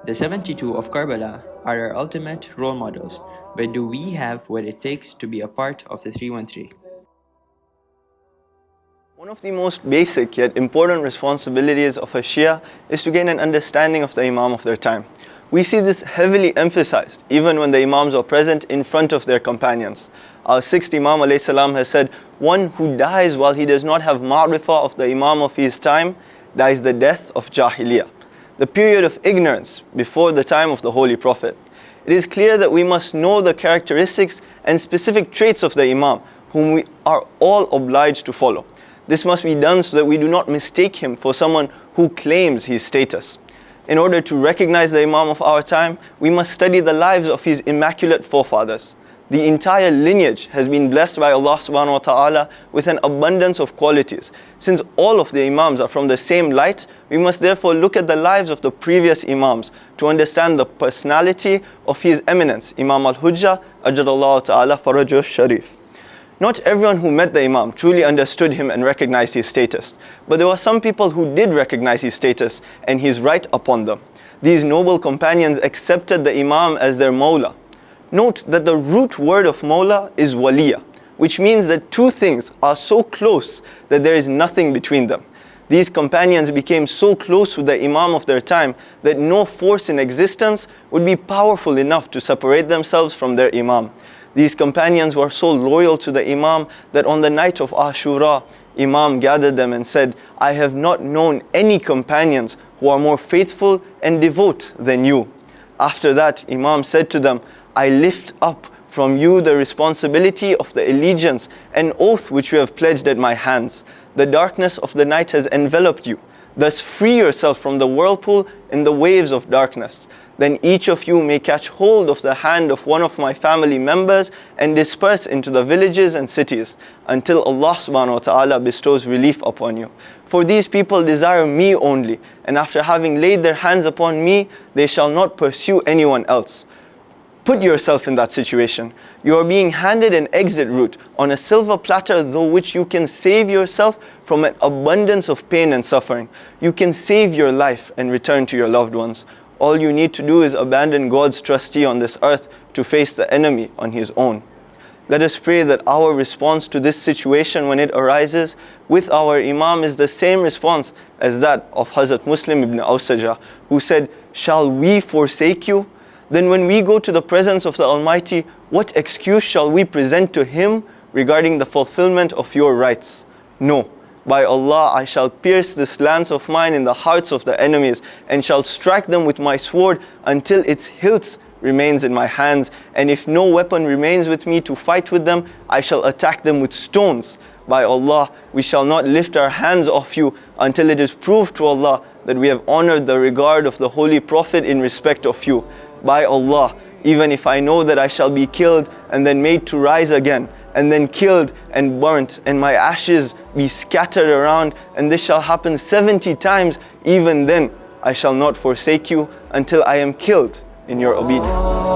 The 72 of Karbala are our ultimate role models, but do we have what it takes to be a part of the 313? One of the most basic yet important responsibilities of a Shia is to gain an understanding of the Imam of their time. We see this heavily emphasized even when the Imams are present in front of their companions. Our sixth Imam alayhi salam has said, "One who dies while he does not have ma'rifah of the Imam of his time dies the death of Jahiliyyah," the period of ignorance before the time of the Holy Prophet. It is clear that we must know the characteristics and specific traits of the Imam, whom we are all obliged to follow. This must be done so that we do not mistake him for someone who claims his status. In order to recognize the Imam of our time, we must study the lives of his immaculate forefathers. The entire lineage has been blessed by Allah subhanahu wa ta'ala with an abundance of qualities. Since all of the Imams are from the same light, we must therefore look at the lives of the previous Imams to understand the personality of His Eminence, Imam al-Hujjah, Ajadallahu ta'ala farajuh sharif. Not everyone who met the Imam truly understood him and recognized his status, but there were some people who did recognize his status and his right upon them. These noble companions accepted the Imam as their Mawla. Note that the root word of Mawla is waliya, which means that two things are so close that there is nothing between them. These companions became so close with the Imam of their time that no force in existence would be powerful enough to separate themselves from their Imam. These companions were so loyal to the Imam that on the night of Ashura, Imam gathered them and said, "I have not known any companions who are more faithful and devout than you." After that, Imam said to them, "I lift up from you the responsibility of the allegiance and oath which you have pledged at my hands. The darkness of the night has enveloped you. Thus free yourself from the whirlpool and the waves of darkness. Then each of you may catch hold of the hand of one of my family members and disperse into the villages and cities until Allah subhanahu wa ta'ala bestows relief upon you. For these people desire me only, and after having laid their hands upon me, they shall not pursue anyone else." Put yourself in that situation. You are being handed an exit route on a silver platter through which you can save yourself from an abundance of pain and suffering. You can save your life and return to your loved ones. All you need to do is abandon God's trustee on this earth to face the enemy on his own. Let us pray that our response to this situation when it arises with our Imam is the same response as that of Hazrat Muslim ibn Awsajah, who said, "Shall we forsake you? Then when we go to the presence of the Almighty, what excuse shall we present to Him regarding the fulfillment of your rights? No. By Allah, I shall pierce this lance of mine in the hearts of the enemies and shall strike them with my sword until its hilt remains in my hands. And if no weapon remains with me to fight with them, I shall attack them with stones. By Allah, we shall not lift our hands off you until it is proved to Allah that we have honored the regard of the Holy Prophet in respect of you. By Allah, even if I know that I shall be killed and then made to rise again, and then killed and burnt, and my ashes be scattered around, and this shall happen 70 times, even then I shall not forsake you until I am killed in your obedience."